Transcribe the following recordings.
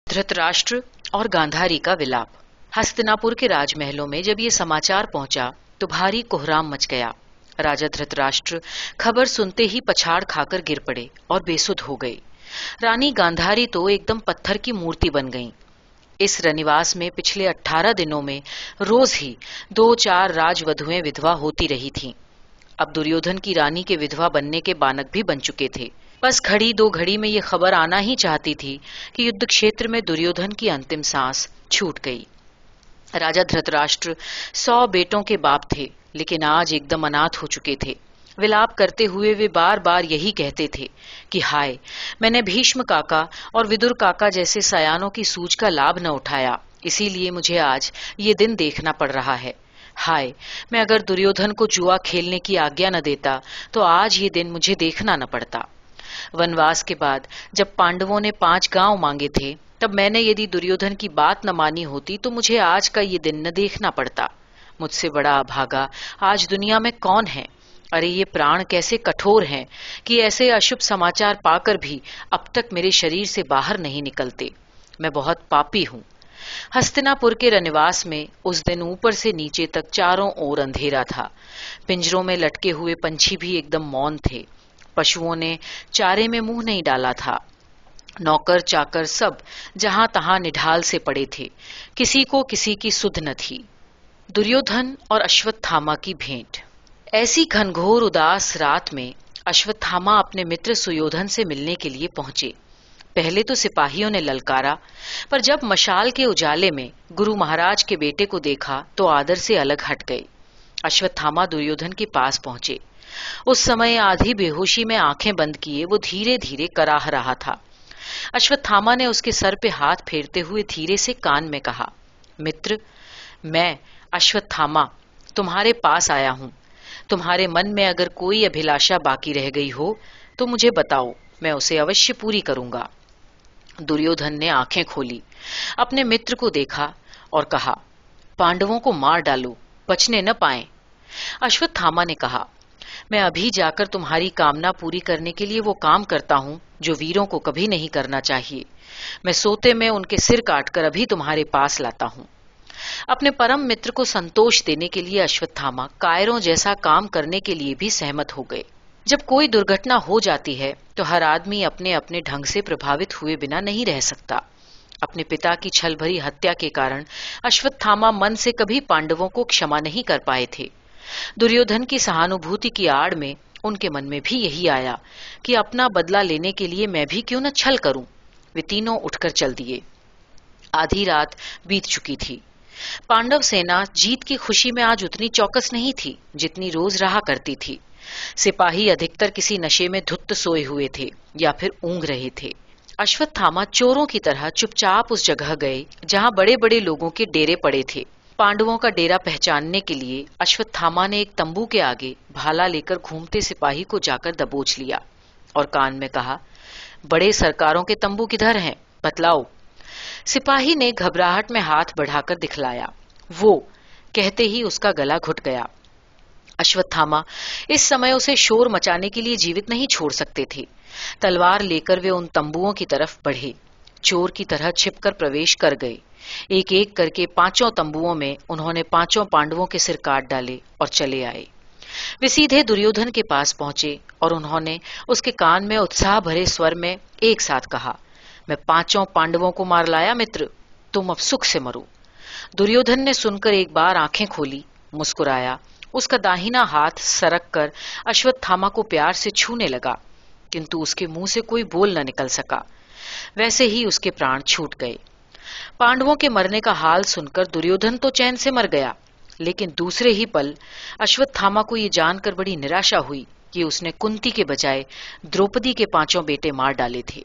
धृतराष्ट्र और गांधारी का विलाप। हस्तिनापुर के राजमहलों में जब ये समाचार पहुंचा तो भारी कोहराम मच गया। राजा धृतराष्ट्र खबर सुनते ही पछाड़ खाकर गिर पड़े और बेसुध हो गए। रानी गांधारी तो एकदम पत्थर की मूर्ति बन गईं। इस रनिवास में पिछले 18 दिनों में रोज ही 2-4 राजवधुएं विधवा होती रही थीं। अब दुर्योधन की रानी के विधवा बनने के बानक भी बन चुके थे। बस घड़ी 2 घड़ी में ये खबर आना ही चाहती थी कि युद्ध क्षेत्र में दुर्योधन की अंतिम सांस छूट गई। राजा धृतराष्ट्र 100 बेटों के बाप थे, लेकिन आज एकदम अनाथ हो चुके थे। विलाप करते हुए वे बार बार यही कहते थे कि हाय, मैंने भीष्म काका और विदुर काका जैसे सयानों की सूझ का लाभ न उठाया, इसीलिए मुझे आज ये दिन देखना पड़ रहा है। हाय, मैं अगर दुर्योधन को जुआ खेलने की आज्ञा न देता तो आज ये दिन मुझे देखना न पड़ता। वनवास के बाद जब पांडवों ने 5 गांव मांगे थे, तब मैंने यदि दुर्योधन की बात न मानी होती तो मुझे आज का ये दिन न देखना पड़ता। मुझसे बड़ा अभागा आज दुनिया में कौन है? अरे ये प्राण कैसे कठोर हैं कि ऐसे अशुभ समाचार पाकर भी अब तक मेरे शरीर से बाहर नहीं निकलते। मैं बहुत पापी हूँ। हस्तिनापुर के रनिवास में उस दिन ऊपर से नीचे तक चारों ओर अंधेरा था। पिंजरों में लटके हुए पंछी भी एकदम मौन थे। पशुओं ने चारे में मुंह नहीं डाला था। नौकर चाकर सब जहां तहां निढाल से पड़े थे। किसी को किसी की सुध न थी। दुर्योधन और अश्वत्थामा की भेंट। ऐसी घनघोर उदास रात में अश्वत्थामा अपने मित्र सुयोधन से मिलने के लिए पहुंचे। पहले तो सिपाहियों ने ललकारा, पर जब मशाल के उजाले में गुरु महाराज के बेटे को देखा तो आदर से अलग हट गए। अश्वत्थामा दुर्योधन के पास पहुंचे। उस समय आधी बेहोशी में आंखें बंद किए वो धीरे धीरे कराह रहा था। अश्वत्थामा ने उसके सर पे हाथ फेरते हुए धीरे से कान में कहा, मित्र, मैं अश्वत्थामा तुम्हारे पास आया हूं। तुम्हारे मन में अगर कोई अभिलाषा बाकी रह गई हो तो मुझे बताओ, मैं उसे अवश्य पूरी करूंगा। दुर्योधन ने आंखें खोली, अपने मित्र को देखा और कहा, पांडवों को मार डालो, बचने न पाएं। अश्वत्थामा ने कहा, मैं अभी जाकर तुम्हारी कामना पूरी करने के लिए वो काम करता हूं जो वीरों को कभी नहीं करना चाहिए। मैं सोते में उनके सिर काटकर अभी तुम्हारे पास लाता हूं। अपने परम मित्र को संतोष देने के लिए अश्वत्थामा कायरों जैसा काम करने के लिए भी सहमत हो गए। जब कोई दुर्घटना हो जाती है तो हर आदमी अपने अपने ढंग से प्रभावित हुए बिना नहीं रह सकता। अपने पिता की छल भरी हत्या के कारण अश्वत्थामा मन से कभी पांडवों को क्षमा नहीं कर पाए थे। दुर्योधन की सहानुभूति की आड़ में उनके मन में भी यही आया कि अपना बदला लेने के लिए मैं भी क्यों न छल करूं। वे तीनों उठकर चल दिए। आधी रात बीत चुकी थी। पांडव सेना जीत की खुशी में आज उतनी चौकस नहीं थी जितनी रोज रहा करती थी। सिपाही अधिकतर किसी नशे में धुत्त सोए हुए थे या फिर ऊंघ रहे थे। अश्वत्थामा चोरों की तरह चुपचाप उस जगह गए जहां बड़े बड़े लोगों के डेरे पड़े थे। पांडवों का डेरा पहचानने के लिए अश्वत्थामा ने एक तंबू के आगे भाला लेकर घूमते सिपाही को जाकर दबोच लिया और कान में कहा, बड़े सरकारों के तंबू किधर हैं? बतलाओ। सिपाही ने घबराहट में हाथ बढ़ाकर दिखलाया। वो कहते ही उसका गला घुट गया। अश्वत्थामा इस समय उसे शोर मचाने के लिए जीवित नहीं छोड़ सकते थे। तलवार लेकर वे उन तंबुओं की तरफ बढ़े। चोर की तरह छिपकर प्रवेश कर गए। एक एक करके 5 तंबुओं में उन्होंने 5 पांडवों के सिर काट डाले और चले आए। वे सीधे दुर्योधन के पास पहुंचे और उन्होंने उसके कान में उत्साह भरे स्वर में एक साथ कहा, मैं 5 पांडवों को मार लाया मित्र, तुम अब सुख से मरो। दुर्योधन ने सुनकर एक बार आंखें खोली, मुस्कुराया। उसका दाहिना हाथ सरक कर अश्वत्थामा को प्यार से छूने लगा, किंतु उसके मुंह से कोई बोल न निकल सका। वैसे ही उसके प्राण छूट गए। पांडवों के मरने का हाल सुनकर दुर्योधन तो चैन से मर गया, लेकिन दूसरे ही पल अश्वत्थामा को ये जानकर बड़ी निराशा हुई कि उसने कुंती के बजाय द्रौपदी के 5 बेटे मार डाले थे।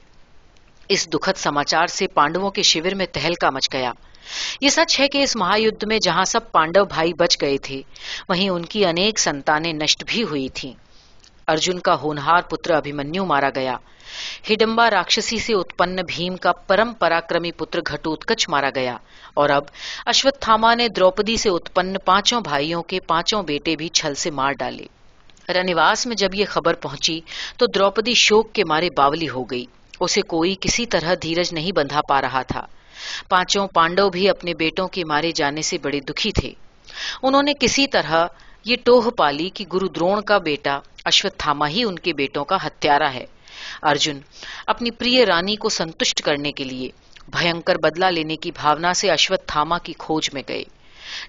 इस दुखद समाचार से पांडवों के शिविर में तहलका मच गया। ये सच है कि इस महायुद्ध में जहां सब पांडव भाई बच गए थे, वहीं उनकी अनेक संतानें नष्ट भी हुई थीं। अर्जुन का होनहार पुत्र अभिमन्यु मारा गया। हिडंबा राक्षसी से उत्पन्न भीम का परम पराक्रमी पुत्र घटोत्कच मारा गया और अब अश्वत्थामा ने द्रौपदी से उत्पन्न 5 भाइयों के 5 बेटे भी छल से मार डाले। रनिवास में जब ये खबर पहुंची तो द्रौपदी शोक के मारे बावली हो गई। उसे कोई किसी तरह धीरज नहीं बंधा पा रहा था। पांचों पांडव भी अपने बेटों के मारे जाने से बड़े दुखी थे। उन्होंने किसी तरह ये टोह पाली कि गुरु द्रोण का बेटा अश्वत्थामा ही उनके बेटों का हत्यारा है। अर्जुन अपनी प्रिय रानी को संतुष्ट करने के लिए भयंकर बदला लेने की भावना से अश्वत्थामा की खोज में गए।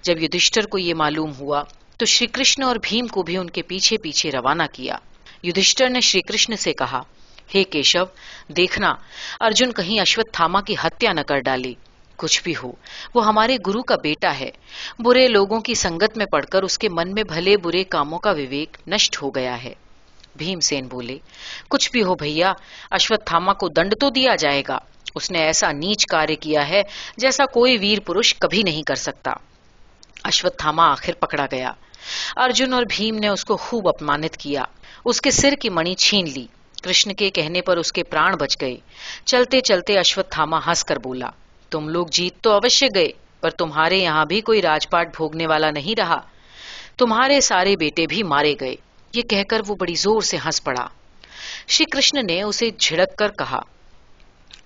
जब युधिष्ठिर को ये मालूम हुआ तो श्री कृष्ण और भीम को भी उनके पीछे पीछे रवाना किया। युधिष्ठिर ने श्री कृष्ण से कहा, हे केशव, देखना अर्जुन कहीं अश्वत्थामा की हत्या न कर डाले। कुछ भी हो, वो हमारे गुरु का बेटा है। बुरे लोगों की संगत में पड़कर उसके मन में भले बुरे कामों का विवेक नष्ट हो गया है। भीमसेन बोले, कुछ भी हो भैया, अश्वत्थामा को दंड तो दिया जाएगा। उसने ऐसा नीच कार्य किया है जैसा कोई वीर पुरुष कभी नहीं कर सकता। अश्वत्थामा आखिर पकड़ा गया। अर्जुन और भीम ने उसको खूब अपमानित किया, उसके सिर की मणि छीन ली। कृष्ण के कहने पर उसके प्राण बच गए। चलते चलते अश्वत्थामा हंसकर बोला, तुम लोग जीत तो अवश्य गए, पर तुम्हारे यहां भी कोई राजपाट भोगने वाला नहीं रहा। तुम्हारे सारे बेटे भी मारे गए। ये कहकर वो बड़ी जोर से हंस पड़ा। श्री कृष्ण ने उसे झिड़क कर कहा,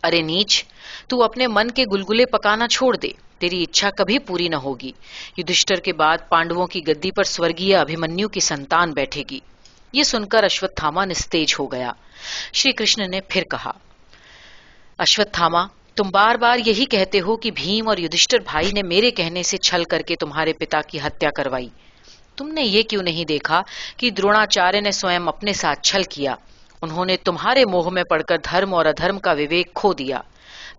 अरे नीच, तू अपने मन के गुलगुले पकाना छोड़ दे। तेरी इच्छा कभी पूरी न होगी। युधिष्ठिर के बाद पांडवों की गद्दी पर स्वर्गीय अभिमन्यु की संतान बैठेगी। ये सुनकर अश्वत्थामा निस्तेज हो गया। श्री कृष्ण ने फिर कहा, अश्वत्थामा, तुम बार बार यही कहते हो कि भीम और युधिष्ठिर भाई ने मेरे कहने से छल करके तुम्हारे पिता की हत्या करवाई। तुमने ये क्यों नहीं देखा कि द्रोणाचार्य ने स्वयं अपने साथ छल किया। उन्होंने तुम्हारे मोह में पड़कर धर्म और अधर्म का विवेक खो दिया।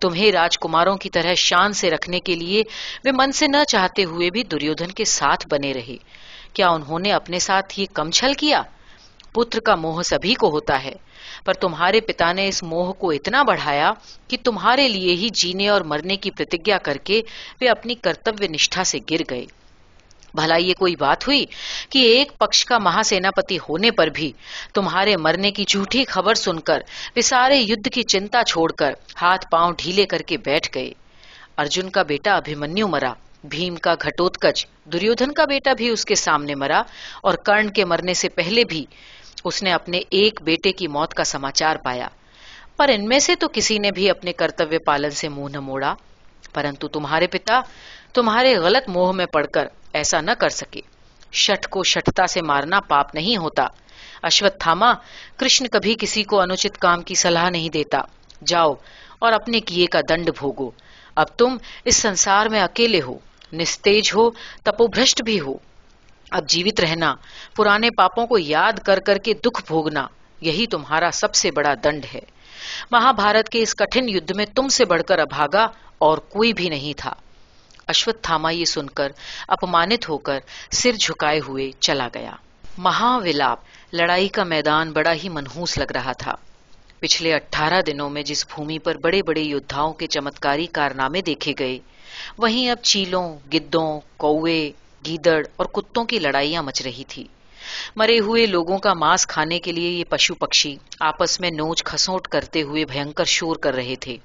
तुम्हें राजकुमारों की तरह शान से रखने के लिए वे मन से न चाहते हुए भी दुर्योधन के साथ बने रहे। क्या उन्होंने अपने साथ ये कम छल किया? पुत्र का मोह सभी को होता है, पर तुम्हारे पिता ने इस मोह को इतना बढ़ाया कि तुम्हारे लिए ही जीने और मरने की प्रतिज्ञा करके वे अपनी कर्तव्य निष्ठा से गिर गए। भला ये कोई बात हुई कि एक पक्ष का महासेनापति होने पर भी तुम्हारे मरने की झूठी खबर सुनकर वे सारे युद्ध की चिंता छोड़कर हाथ पांव ढीले करके बैठ गए। अर्जुन का बेटा अभिमन्यु मरा, भीम का घटोत्कच, दुर्योधन का बेटा भी उसके सामने मरा, और कर्ण के मरने से पहले भी उसने अपने एक बेटे की मौत का समाचार पाया। पर इनमें से तो किसी ने भी अपने कर्तव्य पालन से मुंह न मोड़ा। परंतु तुम्हारे पिता तुम्हारे गलत मोह में पड़कर ऐसा न कर सके। शठ को शठता से मारना पाप नहीं होता। अश्वत्थामा, कृष्ण कभी किसी को अनुचित काम की सलाह नहीं देता। जाओ और अपने किए का दंड भोगो। अब तुम इस संसार में अकेले हो, निस्तेज हो, तपोभ्रष्ट भी हो। अब जीवित रहना, पुराने पापों को याद कर करके दुख भोगना, यही तुम्हारा सबसे बड़ा दंड है। महाभारत के इस कठिन युद्ध में तुमसे बढ़कर अभागा और कोई भी नहीं था। अश्वत्थामा ये सुनकर अपमानित होकर सिर झुकाए हुए चला गया। महाविलाप। लड़ाई का मैदान बड़ा ही मनहूस लग रहा था। पिछले 18 दिनों में जिस भूमि पर बड़े बड़े योद्धाओं के चमत्कारी कारनामे देखे गए, वहीं अब चीलों, गिद्धों, कौवे, गीदड़ और कुत्तों की लड़ाइयां मच रही थी। मरे हुए लोगों का मांस खाने के लिए ये पशु पक्षी आपस में नोच खसोट करते हुए भयंकर शोर कर रहे थे।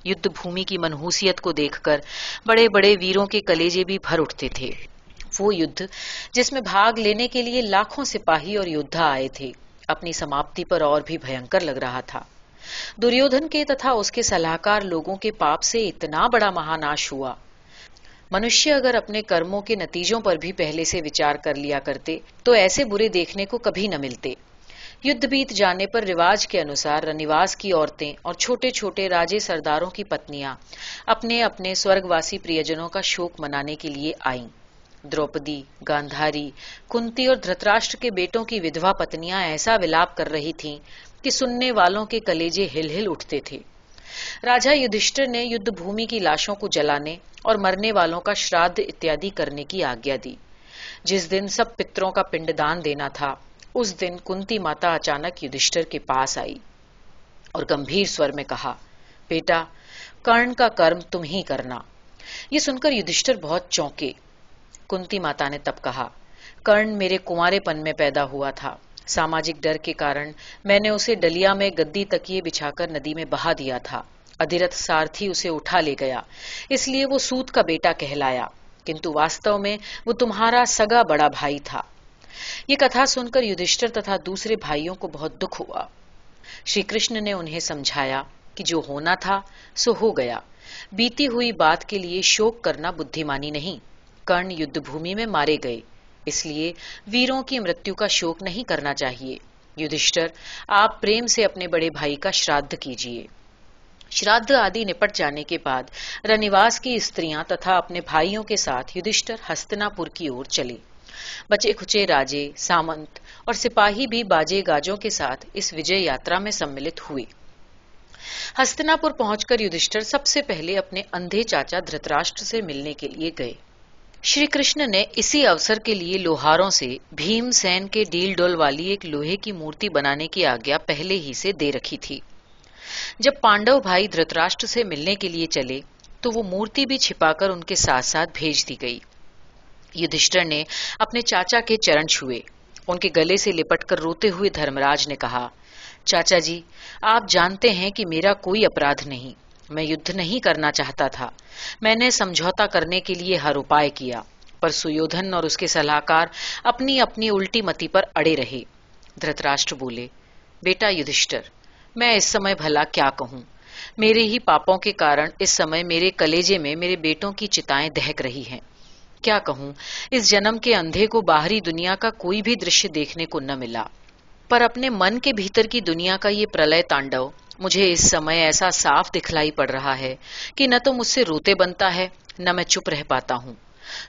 युद्ध भूमि की मनहूसियत को देखकर बड़े बड़े वीरों के कलेजे भी भर उठते थे। वो युद्ध जिसमें भाग लेने के लिए लाखों सिपाही और योद्धा आए थे, अपनी समाप्ति पर और भी भयंकर लग रहा था। दुर्योधन के तथा उसके सलाहकार लोगों के पाप से इतना बड़ा महानाश हुआ। मनुष्य अगर अपने कर्मों के नतीजों पर भी पहले से विचार कर लिया करते तो ऐसे बुरे देखने को कभी न मिलते। युद्ध बीत जाने पर रिवाज के अनुसार रनिवास की औरतें और छोटे छोटे राजे सरदारों की पत्नियां अपने अपने स्वर्गवासी प्रियजनों का शोक मनाने के लिए आईं। द्रौपदी, गांधारी, कुंती और धृतराष्ट्र के बेटों की विधवा पत्नियां ऐसा विलाप कर रही थीं कि सुनने वालों के कलेजे हिल हिल उठते थे। राजा युधिष्ठिर ने युद्ध भूमि की लाशों को जलाने और मरने वालों का श्राद्ध इत्यादि करने की आज्ञा दी। जिस दिन सब पितरों का पिंडदान देना था, उस दिन कुंती माता अचानक युधिष्ठिर के पास आई और गंभीर स्वर में कहा, बेटा, कर्ण का कर्म तुम ही करना। ये सुनकर युधिष्ठिर बहुत चौंके। कुंती माता ने तब कहा, कर्ण मेरे कुंवारेपन में पैदा हुआ था। सामाजिक डर के कारण मैंने उसे डलिया में गद्दी तकिए बिछाकर नदी में बहा दिया था। अधिरथ सारथी उसे उठा ले गया, इसलिए वो सूत का बेटा कहलाया, किंतु वास्तव में वो तुम्हारा सगा बड़ा भाई था। ये कथा सुनकर युधिष्ठिर तथा दूसरे भाइयों को बहुत दुख हुआ। श्री कृष्ण ने उन्हें समझाया कि जो होना था सो हो गया। बीती हुई बात के लिए शोक करना बुद्धिमानी नहीं। कर्ण युद्ध भूमि में मारे गए, इसलिए वीरों की मृत्यु का शोक नहीं करना चाहिए। युधिष्ठिर, आप प्रेम से अपने बड़े भाई का श्राद्ध कीजिए। श्राद्ध आदि निपट जाने के बाद रनिवास की स्त्रियां तथा अपने भाइयों के साथ युधिष्ठिर हस्तिनापुर की ओर चले। बचे खुचे राजे, सामंत और सिपाही भी बाजे गाजों के साथ इस विजय यात्रा में सम्मिलित हुए। हस्तिनापुर पहुंचकर युधिष्ठिर सबसे पहले अपने अंधे चाचा धृतराष्ट्र से मिलने के लिए गए। श्री कृष्ण ने इसी अवसर के लिए लोहारों से भीमसेन के डील डोल वाली एक लोहे की मूर्ति बनाने की आज्ञा पहले ही से दे रखी थी। जब पांडव भाई धृतराष्ट्र से मिलने के लिए चले तो वो मूर्ति भी छिपाकर उनके साथ साथ भेज दी गई। युधिष्ठिर ने अपने चाचा के चरण छुए। उनके गले से लिपटकर रोते हुए धर्मराज ने कहा, चाचा जी, आप जानते हैं कि मेरा कोई अपराध नहीं। मैं युद्ध नहीं करना चाहता था। मैंने समझौता करने के लिए हर उपाय किया, पर सुयोधन और उसके सलाहकार अपनी अपनी उल्टी मति पर अड़े रहे। धृतराष्ट्र बोले, बेटा युधिष्ठिर, मैं इस समय भला क्या कहूं। मेरे ही पापों के कारण इस समय मेरे कलेजे में मेरे बेटों की चिताएं दहक रही हैं। क्या कहूं, इस जन्म के अंधे को बाहरी दुनिया का कोई भी दृश्य देखने को न मिला, पर अपने मन के भीतर की दुनिया का ये प्रलय तांडव मुझे इस समय ऐसा साफ दिखलाई पड़ रहा है कि न तो मुझसे रोते बनता है, न मैं चुप रह पाता हूँ।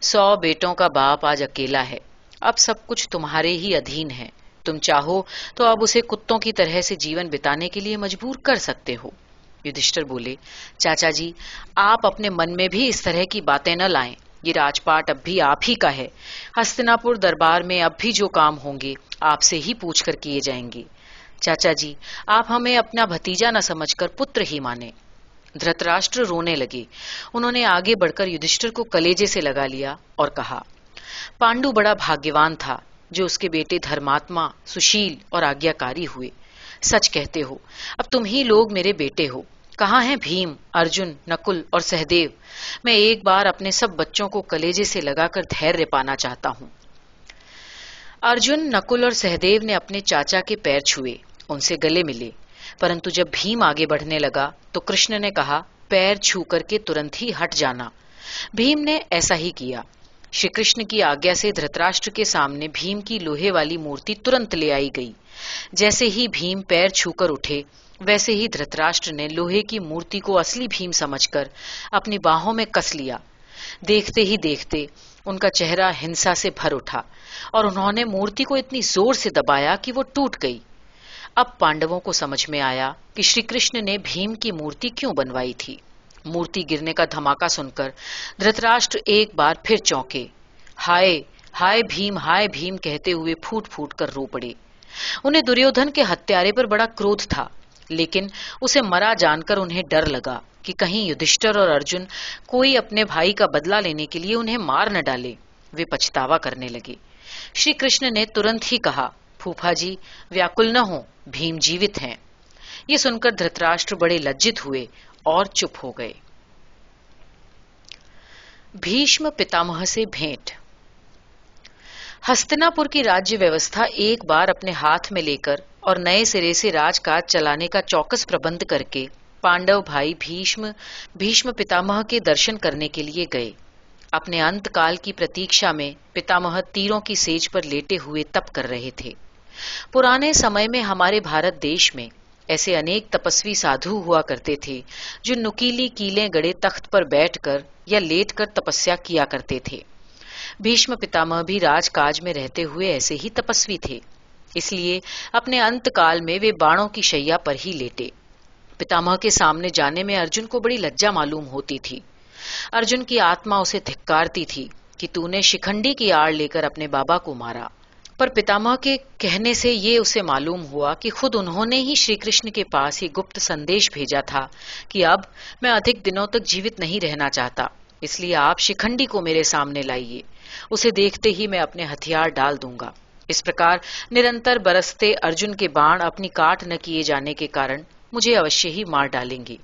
100 बेटों का बाप आज अकेला है। अब सब कुछ तुम्हारे ही अधीन है। तुम चाहो तो अब उसे कुत्तों की तरह से जीवन बिताने के लिए मजबूर कर सकते हो। युधिष्ठिर बोले, चाचा जी, आप अपने मन में भी इस तरह की बातें न लाएं। ये राजपाट अब भी आप ही का है। हस्तिनापुर दरबार में अब भी जो काम होंगे आपसे ही पूछकर किए जाएंगे। चाचा जी, आप हमें अपना भतीजा न समझकर पुत्र ही माने। धृतराष्ट्र रोने लगे। उन्होंने आगे बढ़कर युधिष्ठिर को कलेजे से लगा लिया और कहा, पांडु बड़ा भाग्यवान था जो उसके बेटे धर्मात्मा, सुशील और आज्ञाकारी हुए। सच कहते हो, अब तुम ही लोग मेरे बेटे हो। कहाँ हैं भीम, अर्जुन, नकुल और सहदेव? मैं एक बार अपने सब बच्चों को कलेजे से लगाकर धैर्य पाना चाहता हूँ। अर्जुन, नकुल और सहदेव ने अपने चाचा के पैर छुए, उनसे गले मिले, परंतु जब भीम आगे बढ़ने लगा तो कृष्ण ने कहा, पैर छू करके तुरंत ही हट जाना। भीम ने ऐसा ही किया। श्री कृष्ण की आज्ञा से धृतराष्ट्र के सामने भीम की लोहे वाली मूर्ति तुरंत ले आई गई। जैसे ही भीम पैर छूकर उठे, वैसे ही धृतराष्ट्र ने लोहे की मूर्ति को असली भीम समझकर अपनी बाहों में कस लिया। देखते ही देखते उनका चेहरा हिंसा से भर उठा और उन्होंने मूर्ति को इतनी जोर से दबाया कि वो टूट गई। अब पांडवों को समझ में आया कि श्री कृष्ण ने भीम की मूर्ति क्यों बनवाई थी। मूर्ति गिरने का धमाका सुनकर धृतराष्ट्र एक बार फिर चौंके। हाय हाय भीम, हाय भीम कहते हुए फूट फूट कर रो पड़े। उन्हें दुर्योधन के हत्यारे पर बड़ा क्रोध था, लेकिन उसे मरा जानकर उन्हें डर लगा कि कहीं युधिष्ठिर और अर्जुन कोई अपने भाई का बदला लेने के लिए उन्हें मार न डाले। वे पछतावा करने लगे। श्री कृष्ण ने तुरंत ही कहा, फूफा जी, व्याकुल न हो, भीम जीवित हैं। ये सुनकर धृतराष्ट्र बड़े लज्जित हुए और चुप हो गए। भीष्म पितामह से भेंट। हस्तिनापुर की राज्य व्यवस्था एक बार अपने हाथ में लेकर और नए सिरे से राजकाज चलाने का चौकस प्रबंध करके पांडव भाई भीष्म पितामह के दर्शन करने के लिए गए। अपने अंतकाल की प्रतीक्षा में पितामह तीरों की सेज पर लेटे हुए तप कर रहे थे। पुराने समय में हमारे भारत देश में ऐसे अनेक तपस्वी साधु हुआ करते थे जो नुकीली कीलें गड़े तख्त पर बैठकर या लेटकर तपस्या किया करते थे। भीष्म पितामह भी राजकाज में रहते हुए ऐसे ही तपस्वी थे, इसलिए अपने अंतकाल में वे बाणों की शैया पर ही लेटे। पितामह के सामने जाने में अर्जुन को बड़ी लज्जा मालूम होती थी। अर्जुन की आत्मा उसे धिक्कारती थी कि तूने शिखंडी की आड़ लेकर अपने बाबा को मारा, पर पितामह के कहने से ये उसे मालूम हुआ कि खुद उन्होंने ही श्री कृष्ण के पास ये गुप्त संदेश भेजा था कि अब मैं अधिक दिनों तक जीवित नहीं रहना चाहता, इसलिए आप शिखंडी को मेरे सामने लाइए। उसे देखते ही मैं अपने हथियार डाल दूंगा। इस प्रकार निरंतर बरसते अर्जुन के बाण अपनी काट न किए जाने के कारण मुझे अवश्य ही मार डालेंगे।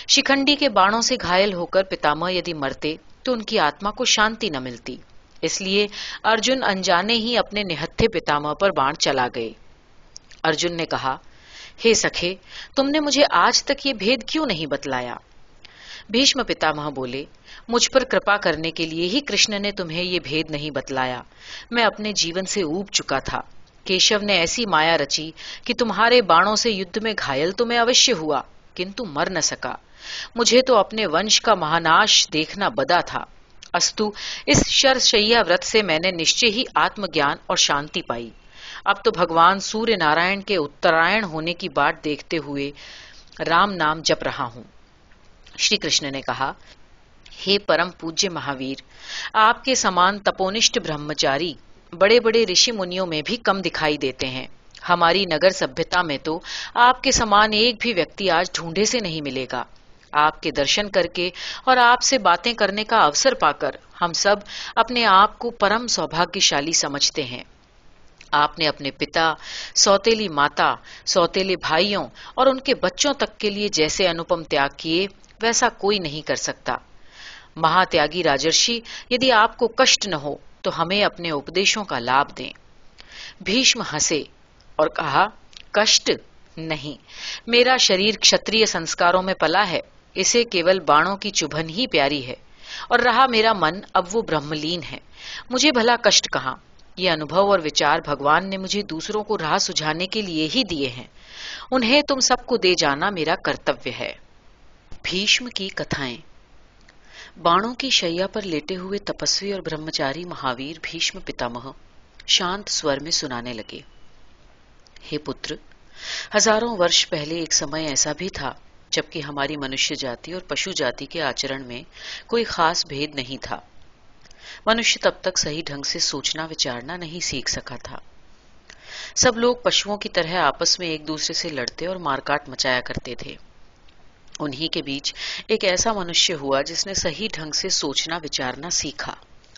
शिखंडी के बाणों से घायल होकर पितामह यदि मरते तो उनकी आत्मा को शांति न मिलती, इसलिए अर्जुन अनजाने ही अपने निहत्थे पितामह पर बाण चला गए। अर्जुन ने कहा, हे सखे, तुमने मुझे आज तक ये भेद क्यों नहीं बतलाया? भीष्म पितामह बोले, मुझ पर कृपा करने के लिए ही कृष्ण ने तुम्हें ये भेद नहीं बतलाया। मैं अपने जीवन से ऊब चुका था। केशव ने ऐसी माया रची कि तुम्हारे बाणों से युद्ध में घायल तो मैं अवश्य हुआ, किंतु मर न सका। मुझे तो अपने वंश का महानाश देखना बदा था। अस्तु, इस शरशय्या व्रत से मैंने निश्चय ही आत्मज्ञान और शांति पाई। अब तो भगवान सूर्य नारायण के उत्तरायण होने की बाट देखते हुए राम नाम जप रहा हूं। श्री कृष्ण ने कहा, हे परम पूज्य महावीर, आपके समान तपोनिष्ठ ब्रह्मचारी बड़े बड़े ऋषि मुनियों में भी कम दिखाई देते हैं। हमारी नगर सभ्यता में तो आपके समान एक भी व्यक्ति आज ढूंढे से नहीं मिलेगा। आपके दर्शन करके और आपसे बातें करने का अवसर पाकर हम सब अपने आप को परम सौभाग्यशाली समझते हैं। आपने अपने पिता, सौतेली माता, सौतेले भाइयों और उनके बच्चों तक के लिए जैसे अनुपम त्याग किए, वैसा कोई नहीं कर सकता। महात्यागी राजर्षि, यदि आपको कष्ट न हो तो हमें अपने उपदेशों का लाभ दें। भीष्म हंसे और कहा, कष्ट नहीं, मेरा शरीर क्षत्रिय संस्कारों में पला है, इसे केवल बाणों की चुभन ही प्यारी है, और रहा मेरा मन, अब वो ब्रह्मलीन है। मुझे भला कष्ट कहाँ? ये अनुभव और विचार भगवान ने मुझे दूसरों को राह सुझाने के लिए ही दिए हैं। उन्हें तुम सबको दे जाना मेरा कर्तव्य है। भीष्म की कथाएं। बाणों की शैया पर लेटे हुए तपस्वी और ब्रह्मचारी महावीर भीष्म पितामह शांत स्वर में सुनाने लगे। हे पुत्र, हजारों वर्ष पहले एक समय ऐसा भी था जबकि हमारी मनुष्य जाति और पशु जाति के आचरण में कोई खास भेद नहीं था। मनुष्य तब तक सही ढंग से सोचना विचारना नहीं सीख सका था। सब लोग पशुओं की तरह आपस में एक दूसरे से लड़ते और मारकाट मचाया करते थे। उन्हीं के बीच एक ऐसा मनुष्य हुआ जिसने सही ढंग से सोचना विचारना सीखा।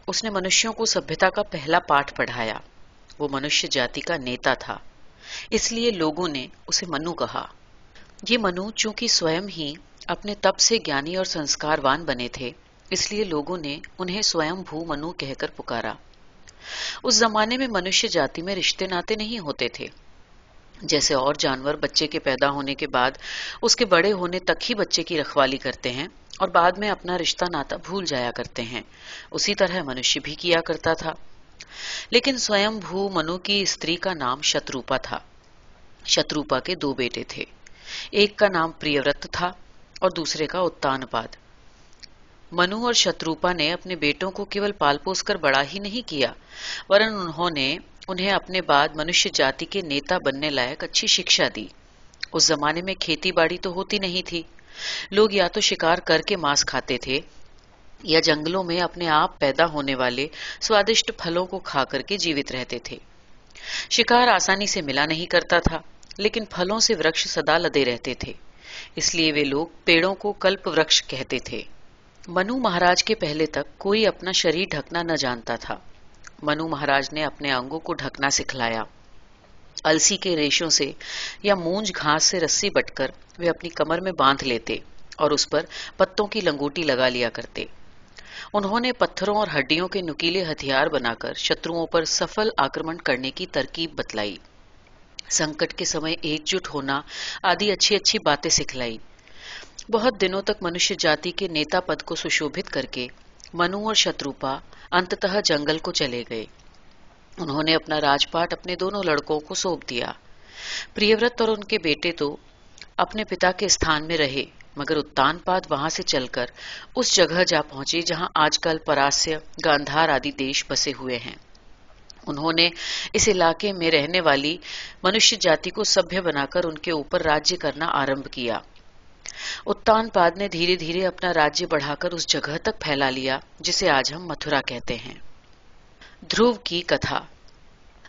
उसने मनुष्यों को सभ्यता का पहला पाठ पढ़ाया। वो मनुष्य जाति का नेता था, इसलिए लोगों ने उसे मनु कहा। ये मनु चूंकि स्वयं ही अपने तप से ज्ञानी और संस्कारवान बने थे, इसलिए लोगों ने उन्हें स्वयं भू मनु कहकर पुकारा। उस जमाने में मनुष्य जाति में रिश्ते नाते नहीं होते थे। जैसे और जानवर बच्चे के पैदा होने के बाद उसके बड़े होने तक ही बच्चे की रखवाली करते हैं और बाद में अपना रिश्ता नाता भूल जाया करते हैं, उसी तरह मनुष्य भी किया करता था। लेकिन स्वयं भू मनु की स्त्री का नाम शत्रुपा था। शत्रुपा के दो बेटे थे। एक का नाम प्रियव्रत था और दूसरे का उत्तानपाद। मनु और शत्रुपा ने अपने बेटों को केवल पाल पोस कर बड़ा ही नहीं किया, वरन उन्होंने उन्हें अपने बाद मनुष्य जाति के नेता बनने लायक अच्छी शिक्षा दी। उस जमाने में खेती बाड़ी तो होती नहीं थी। लोग या तो शिकार करके मांस खाते थे या जंगलों में अपने आप पैदा होने वाले स्वादिष्ट फलों को खा करके जीवित रहते थे। शिकार आसानी से मिला नहीं करता था, लेकिन फलों से वृक्ष सदा लदे रहते थे, इसलिए वे लोग पेड़ों को कल्प वृक्ष कहते थे। मनु महाराज के पहले तक कोई अपना शरीर ढकना न जानता था। मनु महाराज ने अपने अंगों को ढकना सिखलाया। अलसी के रेशों से या मूंज घास से रस्सी बटकर वे अपनी कमर में बांध लेते और उस पर पत्तों की लंगोटी लगा लिया करते। उन्होंने पत्थरों और हड्डियों के नुकीले हथियार बनाकर शत्रुओं पर सफल आक्रमण करने की तरकीब बतलाई। संकट के समय एकजुट होना आदि अच्छी अच्छी बातें सिखलाई। बहुत दिनों तक मनुष्य जाति के नेता पद को सुशोभित करके मनु और शत्रुपा अंततः जंगल को चले गए। उन्होंने अपना राजपाट अपने दोनों लड़कों को सौंप दिया। प्रियव्रत और उनके बेटे तो अपने पिता के स्थान में रहे, मगर उत्तानपाद वहां से चलकर उस जगह जा पहुंचे जहां आजकल परास्य, गांधार आदि देश बसे हुए हैं। उन्होंने इस इलाके में रहने वाली मनुष्य जाति को सभ्य बनाकर उनके ऊपर राज्य करना आरंभ किया। उत्तानपाद ने धीरे धीरे अपना राज्य बढ़ाकर उस जगह तक फैला लिया जिसे आज हम मथुरा कहते हैं। ध्रुव की कथा।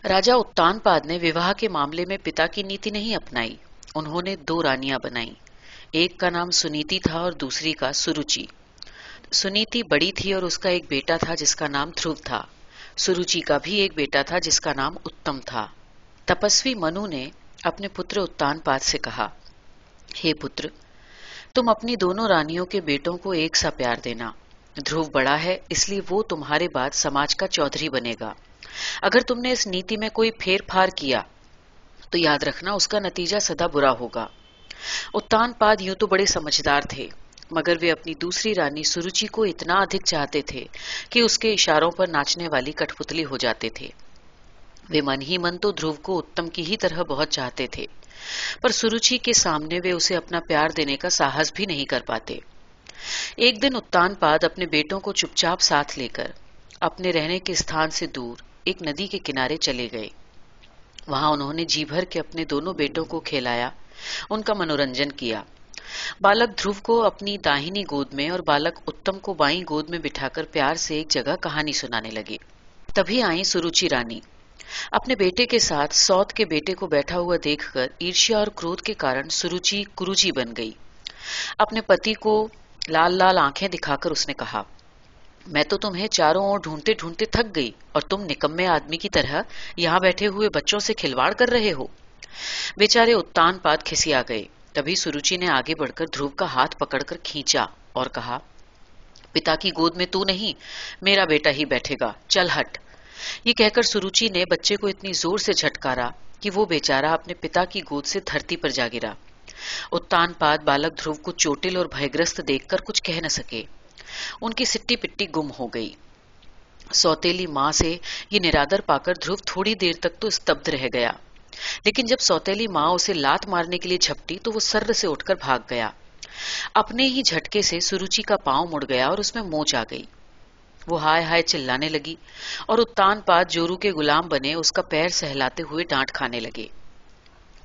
राजा उत्तानपाद ने विवाह के मामले में पिता की नीति नहीं अपनाई। उन्होंने दो रानियां बनाई। एक का नाम सुनीति था और दूसरी का सुरुचि। सुनीति बड़ी थी और उसका एक बेटा था जिसका नाम ध्रुव था। सुरुचि का भी एक बेटा था जिसका नाम उत्तम था। तपस्वी मनु ने अपने पुत्र उत्तानपाद से कहा, हे पुत्र, तुम अपनी दोनों रानियों के बेटों को एक सा प्यार देना। ध्रुव बड़ा है, इसलिए वो तुम्हारे बाद समाज का चौधरी बनेगा। अगर तुमने इस नीति में कोई फेर फार किया तो याद रखना उसका नतीजा सदा बुरा होगा। उत्तानपाद यूं तो बड़े समझदार थे, मगर वे अपनी दूसरी रानी सुरुचि को इतना अधिक चाहते थे कि उसके इशारों पर नाचने वाली कठपुतली हो जाते थे। वे मन ही मन तो ध्रुव को उत्तम की ही तरह बहुत चाहते थे, पर सुरुचि के सामने वे उसे अपना प्यार देने का साहस भी नहीं कर पाते। एक दिन उत्तानपाद अपने बेटों को चुपचाप साथ लेकर अपने रहने के स्थान से दूर एक नदी के किनारे चले गए। वहां उन्होंने जी भर के अपने दोनों बेटों को खिलाया, उनका मनोरंजन किया। बालक ध्रुव को अपनी दाहिनी गोद में और बालक उत्तम को बाईं गोद में बिठाकर प्यार से एक जगह कहानी सुनाने लगे। तभी आई सुरुचि रानी। अपने बेटे के साथ सौत के बेटे को बैठा हुआ देखकर ईर्ष्या और क्रोध के कारण सुरुचि कुरुचि बन गई। अपने पति को लाल लाल आंखें दिखाकर उसने कहा, मैं तो तुम्हें चारों ओर ढूंढते ढूंढते थक गई और तुम निकम्मे आदमी की तरह यहाँ बैठे हुए बच्चों से खिलवाड़ कर रहे हो। बेचारे उत्तानपाद खिसिया गए। तभी सुरुचि ने आगे बढ़कर ध्रुव का हाथ पकड़कर खींचा और कहा, पिता की गोद में तू नहीं, मेरा बेटा ही बैठेगा, चल हट। ये कहकर सुरुचि ने बच्चे को इतनी जोर से झटकारा कि वो बेचारा अपने पिता की गोद से धरती पर जा गिरा। उत्तानपाद बालक ध्रुव को चोटिल और भयग्रस्त देखकर कुछ कह न सके। उनकी सिट्टी पिट्टी गुम हो गई। सौतेली मां से ये निरादर पाकर ध्रुव थोड़ी देर तक तो स्तब्ध रह गया, लेकिन जब सौतेली मां उसे लात मारने के लिए झपटी तो वो सर्र से उठकर भाग गया। अपने ही झटके से सुरुचि का पांव मुड़ गया और उसमें मोच आ गई। वो हाय हाय चिल्लाने लगी और उत्तानपाद जोरू के गुलाम बने उसका पैर सहलाते हुए डांट खाने लगे।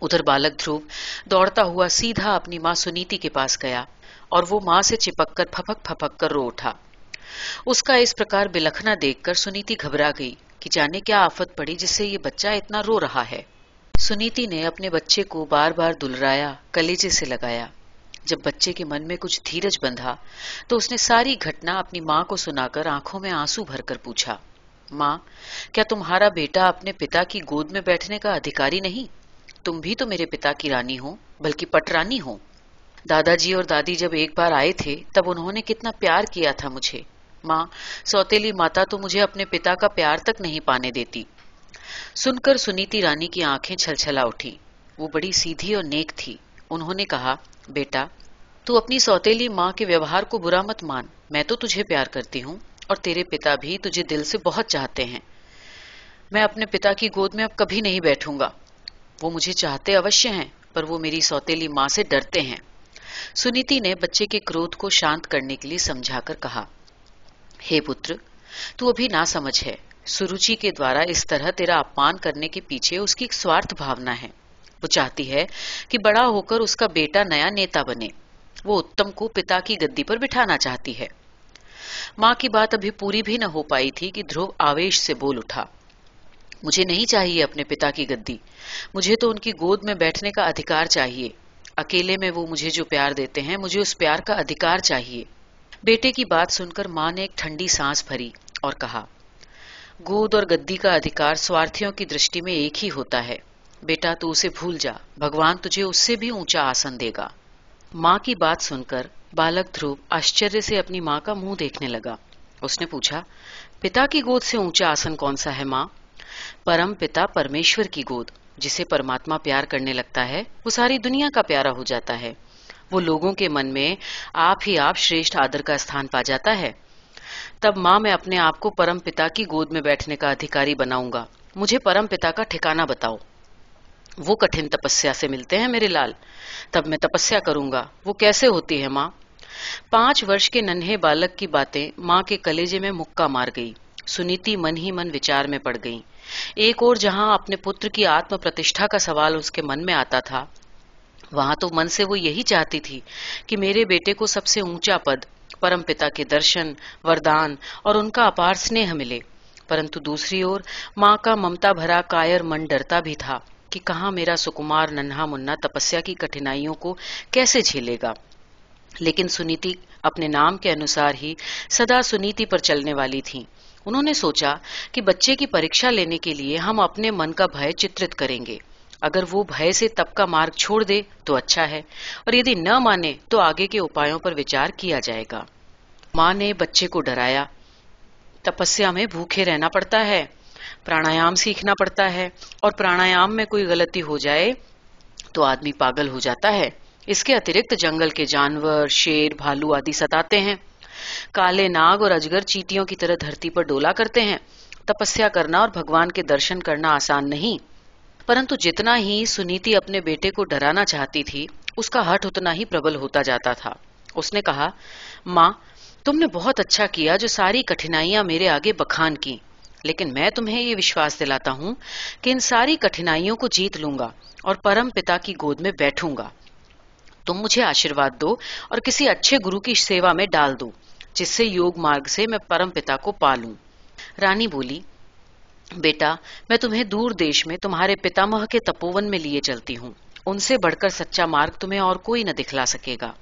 उधर बालक ध्रुव दौड़ता हुआ सीधा अपनी मां सुनीति के पास गया और वो मां से चिपककर फपक फपक कर रो उठा। उसका इस प्रकार बिलखना देखकर सुनीति घबरा गई कि जाने क्या आफत पड़ी जिससे ये बच्चा इतना रो रहा है। सुनीति ने अपने बच्चे को बार बार दुलराया, कलेजे से लगाया। जब बच्चे के मन में कुछ धीरज बंधा तो उसने सारी घटना अपनी मां को सुनाकर आंखों में आंसू भरकर पूछा, मां, क्या तुम्हारा बेटा अपने पिता की गोद में बैठने का अधिकारी नहीं? तुम भी तो मेरे पिता की रानी हो, बल्कि पटरानी हो। दादाजी और दादी जब एक बार आए थे तब उन्होंने कितना प्यार किया था मुझे। मां, सौतेली माता तो मुझे अपने पिता का प्यार तक नहीं पाने देती। सुनकर सुनीति रानी की आंखें छलछला उठी। वो बड़ी सीधी और नेक थी। उन्होंने कहा, बेटा, तू अपनी सौतेली मां के व्यवहार को बुरा मत मान। मैं तो तुझे प्यार करती हूँ और तेरे पिता भी तुझे दिल से बहुत चाहते हैं। मैं अपने पिता की गोद में अब कभी नहीं बैठूंगा। वो मुझे चाहते अवश्य हैं, पर वो मेरी सौतेली मां से डरते हैं। सुनीति ने बच्चे के क्रोध को शांत करने के लिए समझाकर कहा, हे पुत्र, तू अभी ना समझ है। सुरुचि के द्वारा इस तरह तेरा अपमान करने के पीछे उसकी एक स्वार्थ भावना है। वो चाहती है कि बड़ा होकर उसका बेटा नया नेता बने। वो उत्तम को पिता की गद्दी पर बिठाना चाहती है। मां की बात अभी पूरी भी न हो पाई थी कि ध्रुव आवेश से बोल उठा, मुझे नहीं चाहिए अपने पिता की गद्दी। मुझे तो उनकी गोद में बैठने का अधिकार चाहिए। अकेले में वो मुझे जो प्यार देते हैं, मुझे उस प्यार का अधिकार चाहिए। बेटे की बात सुनकर मां ने एक ठंडी सांस भरी और कहा, गोद और गद्दी का अधिकार स्वार्थियों की दृष्टि में एक ही होता है। बेटा, तू उसे भूल जा। भगवान तुझे उससे भी ऊंचा आसन देगा। मां की बात सुनकर बालक ध्रुव आश्चर्य से अपनी मां का मुंह देखने लगा। उसने पूछा, पिता की गोद से ऊंचा आसन कौन सा है मां? परम पिता परमेश्वर की गोद। जिसे परमात्मा प्यार करने लगता है वो सारी दुनिया का प्यारा हो जाता है। वो लोगों के मन में आप ही आप श्रेष्ठ आदर का स्थान पा जाता है। तब मां, मैं अपने आप को परम पिता की गोद में बैठने का अधिकारी बनाऊंगा। मुझे परम पिता का ठिकाना बताओ। वो कठिन तपस्या से मिलते हैं मेरे लाल, तब मैं तपस्या करूंगा। वो कैसे होती है मां? 5 वर्ष के नन्हे बालक की बातें मां के कलेजे में मुक्का मार गई। सुनीति मन ही मन विचार में पड़ गई। एक ओर जहां अपने पुत्र की आत्म प्रतिष्ठा का सवाल उसके मन में आता था, वहां तो मन से वो यही चाहती थी कि मेरे बेटे को सबसे ऊंचा पद, परम पिता के दर्शन, वरदान और उनका अपार स्नेह मिले। परंतु दूसरी ओर मां का ममता भरा कायर मन डरता भी था कि कहां मेरा सुकुमार नन्हा मुन्ना तपस्या की कठिनाइयों को कैसे झेलेगा। लेकिन सुनीति अपने नाम के अनुसार ही सदा सुनीति पर चलने वाली थी। उन्होंने सोचा कि बच्चे की परीक्षा लेने के लिए हम अपने मन का भय चित्रित करेंगे। अगर वो भय से तप का मार्ग छोड़ दे तो अच्छा है, और यदि न माने तो आगे के उपायों पर विचार किया जाएगा। मां ने बच्चे को डराया, तपस्या में भूखे रहना पड़ता है। प्राणायाम सीखना पड़ता है और प्राणायाम में कोई गलती हो जाए तो आदमी पागल हो जाता है। इसके अतिरिक्त जंगल के जानवर, शेर, भालू आदि सताते हैं। काले नाग और अजगर चींटियों की तरह धरती पर डोला करते हैं। तपस्या करना और भगवान के दर्शन करना आसान नहीं। परंतु जितना ही सुनीति अपने बेटे को डराना चाहती थी, उसका हठ उतना ही प्रबल होता जाता था। उसने कहा, माँ, तुमने बहुत अच्छा किया जो सारी कठिनाइयां मेरे आगे बखान की, लेकिन मैं तुम्हें ये विश्वास दिलाता हूँ कि इन सारी कठिनाइयों को जीत लूंगा और परम पिता की गोद में बैठूंगा। तुम मुझे आशीर्वाद दो और किसी अच्छे गुरु की सेवा में डाल दो, जिससे योग मार्ग से मैं परम पिता को पालूं। रानी बोली, बेटा, मैं तुम्हें दूर देश में तुम्हारे पितामह के तपोवन में लिए चलती हूँ। उनसे बढ़कर सच्चा मार्ग तुम्हें और कोई न दिखला सकेगा।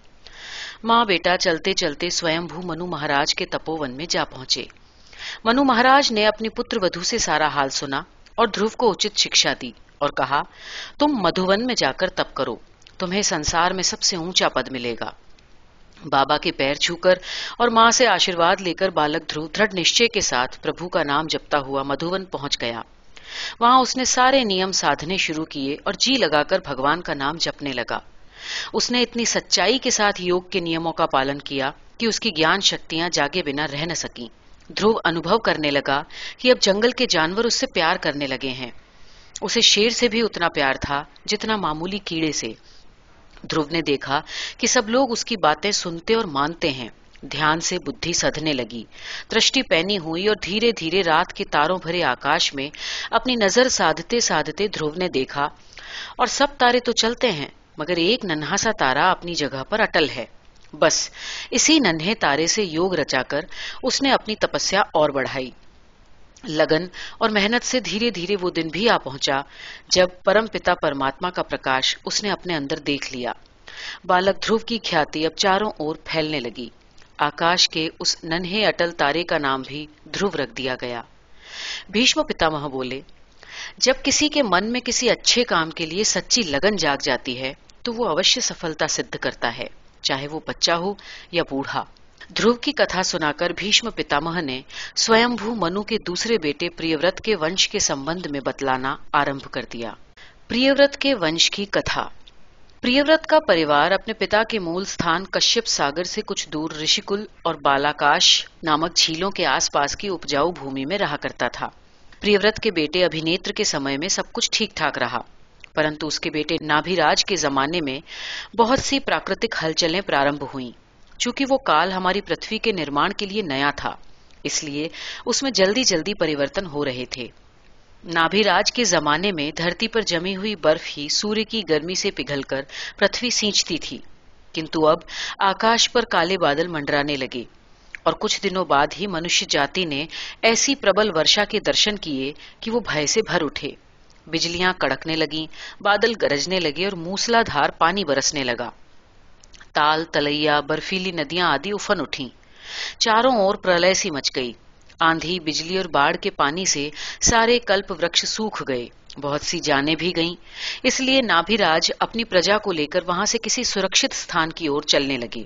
माँ बेटा चलते चलते स्वयंभू मनु महाराज के तपोवन में जा पहुंचे। मनु महाराज ने अपनी पुत्र वधू से सारा हाल सुना और ध्रुव को उचित शिक्षा दी और कहा, तुम मधुवन में जाकर तप करो, तुम्हें संसार में सबसे ऊंचा पद मिलेगा। बाबा के पैर छूकर और माँ से आशीर्वाद लेकर बालक ध्रुव दृढ़ निश्चय के साथ प्रभु का नाम जपता हुआ मधुवन पहुंच गया। वहां उसने सारे नियम साधने शुरू किए और जी लगाकर भगवान का नाम जपने लगा। उसने इतनी सच्चाई के साथ योग के नियमों का पालन किया कि उसकी ज्ञान शक्तियां जागे बिना रह न सकी। ध्रुव अनुभव करने लगा कि अब जंगल के जानवर उससे प्यार करने लगे हैं। उसे शेर से भी उतना प्यार था जितना मामूली कीड़े से। ध्रुव ने देखा कि सब लोग उसकी बातें सुनते और मानते हैं। ध्यान से बुद्धि सधने लगी, दृष्टि पैनी हुई और धीरे धीरे रात के तारों भरे आकाश में अपनी नजर साधते साधते ध्रुव ने देखा, और सब तारे तो चलते हैं मगर एक नन्हा सा तारा अपनी जगह पर अटल है। बस इसी नन्हे तारे से योग रचाकर उसने अपनी तपस्या और बढ़ाई। लगन और मेहनत से धीरे धीरे वो दिन भी आ पहुंचा जब परम पिता परमात्मा का प्रकाश उसने अपने अंदर देख लिया। बालक ध्रुव की ख्याति अब चारों ओर फैलने लगी। आकाश के उस नन्हे अटल तारे का नाम भी ध्रुव रख दिया गया। भीष्म पितामह बोले, जब किसी के मन में किसी अच्छे काम के लिए सच्ची लगन जाग जाती है तो वो अवश्य सफलता सिद्ध करता है, चाहे वो बच्चा हो या बूढ़ा। ध्रुव की कथा सुनाकर भीष्म पितामह ने स्वयंभू मनु के दूसरे बेटे प्रियव्रत के वंश के संबंध में बतलाना आरंभ कर दिया। प्रियव्रत के वंश की कथा। प्रियव्रत का परिवार अपने पिता के मूल स्थान कश्यप सागर से कुछ दूर ऋषिकुल और बालाकाश नामक झीलों के आसपास की उपजाऊ भूमि में रहा करता था। प्रियव्रत के बेटे अभिनेत्र के समय में सब कुछ ठीक ठाक रहा, परंतु उसके बेटे नाभिराज के जमाने में बहुत सी प्राकृतिक हलचलें प्रारंभ हुईं। चूंकि वो काल हमारी पृथ्वी के निर्माण के लिए नया था, इसलिए उसमें जल्दी जल्दी परिवर्तन हो रहे थे। नाभिराज के जमाने में धरती पर जमी हुई बर्फ ही सूर्य की गर्मी से पिघलकर पृथ्वी सींचती थी, किंतु अब आकाश पर काले बादल मंडराने लगे और कुछ दिनों बाद ही मनुष्य जाति ने ऐसी प्रबल वर्षा के दर्शन किए कि वो भय से भर उठे। बिजलियां कड़कने लगीं, बादल गरजने लगे और मूसलाधार पानी बरसने लगा। ताल, तलैया, बर्फीली नदियां आदि उफन उठीं। चारों ओर प्रलय सी मच गई। आंधी, बिजली और बाढ़ के पानी से सारे कल्प वृक्ष सूख गए। बहुत सी जानें भी गईं। इसलिए नाभिराज अपनी प्रजा को लेकर वहां से किसी सुरक्षित स्थान की ओर चलने लगे।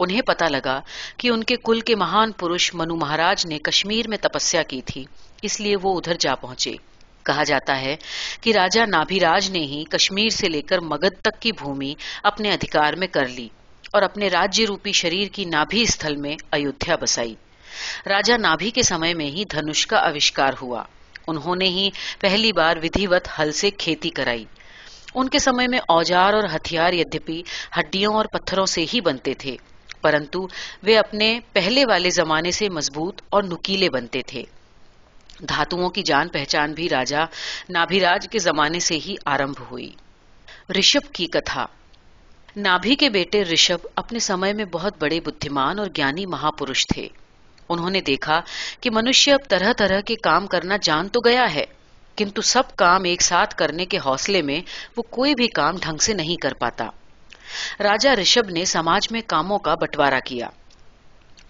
उन्हें पता लगा कि उनके कुल के महान पुरुष मनु महाराज ने कश्मीर में तपस्या की थी, इसलिए वो उधर जा पहुंचे। कहा जाता है कि राजा नाभिराज ने ही कश्मीर से लेकर मगध तक की भूमि अपने अधिकार में कर ली और अपने राज्य रूपी शरीर की नाभि स्थल में अयोध्या बसाई। राजा नाभि के समय में ही धनुष का आविष्कार हुआ। उन्होंने ही पहली बार विधिवत हल से खेती कराई। उनके समय में औजार और हथियार यद्यपि हड्डियों और पत्थरों से ही बनते थे, परंतु वे अपने पहले वाले जमाने से मजबूत और नुकीले बनते थे। धातुओं की जान पहचान भी राजा नाभिराज के जमाने से ही आरंभ हुई। ऋषभ की कथा। नाभि के बेटे ऋषभ अपने समय में बहुत बड़े बुद्धिमान और ज्ञानी महापुरुष थे। उन्होंने देखा कि मनुष्य अब तरह तरह के काम करना जान तो गया है, किंतु सब काम एक साथ करने के हौसले में वो कोई भी काम ढंग से नहीं कर पाता। राजा ऋषभ ने समाज में कामों का बंटवारा किया।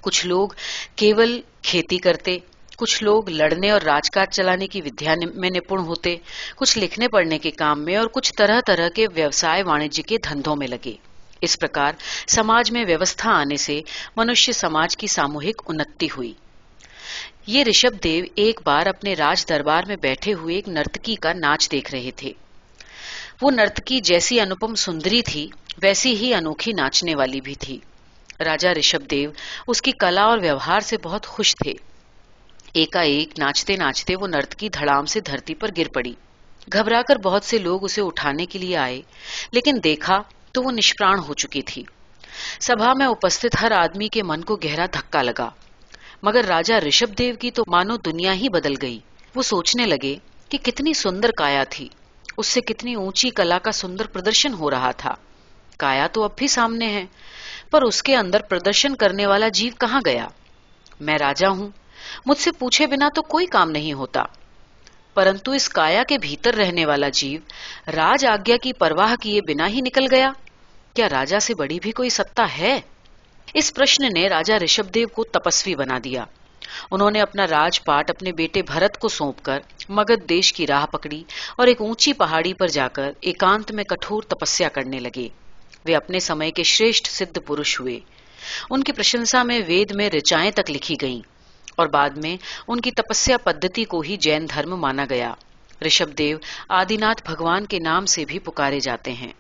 कुछ लोग केवल खेती करते, कुछ लोग लड़ने और राजकाज चलाने की विद्या में निपुण होते, कुछ लिखने पढ़ने के काम में और कुछ तरह तरह के व्यवसाय वाणिज्य के धंधों में लगे। इस प्रकार समाज में व्यवस्था आने से मनुष्य समाज की सामूहिक उन्नति हुई। ये ऋषभदेव एक बार अपने राज दरबार में बैठे हुए एक नर्तकी का नाच देख रहे थे। वो नर्तकी जैसी अनुपम सुंदरी थी, वैसी ही अनोखी नाचने वाली भी थी। राजा ऋषभदेव उसकी कला और व्यवहार से बहुत खुश थे। एकाएक नाचते नाचते वो नर्तकी धड़ाम से धरती पर गिर पड़ी। घबराकर बहुत से लोग उसे उठाने के लिए आए, लेकिन देखा तो वो निष्प्राण हो चुकी थी। सभा में उपस्थित हर आदमी के मन को गहरा धक्का लगा, मगर राजा ऋषभदेव की तो मानो दुनिया ही बदल गई। वो सोचने लगे कि कितनी सुंदर काया थी, उससे कितनी ऊंची कला का सुंदर प्रदर्शन हो रहा था। काया तो अब भी सामने है, पर उसके अंदर प्रदर्शन करने वाला जीव कहाँ गया? मैं राजा हूं, मुझसे पूछे बिना तो कोई काम नहीं होता, परंतु इस काया के भीतर रहने वाला जीव राज आज्ञा की परवाह किए बिना ही निकल गया। क्या राजा से बड़ी भी कोई सत्ता है? इस प्रश्न ने राजा ऋषभदेव को तपस्वी बना दिया। उन्होंने अपना राजपाट अपने बेटे भरत को सौंपकर मगध देश की राह पकड़ी और एक ऊंची पहाड़ी पर जाकर एकांत में कठोर तपस्या करने लगे। वे अपने समय के श्रेष्ठ सिद्ध पुरुष हुए। उनकी प्रशंसा में वेद में ऋचाएं तक लिखी गईं और बाद में उनकी तपस्या पद्धति को ही जैन धर्म माना गया। ऋषभदेव आदिनाथ भगवान के नाम से भी पुकारे जाते हैं।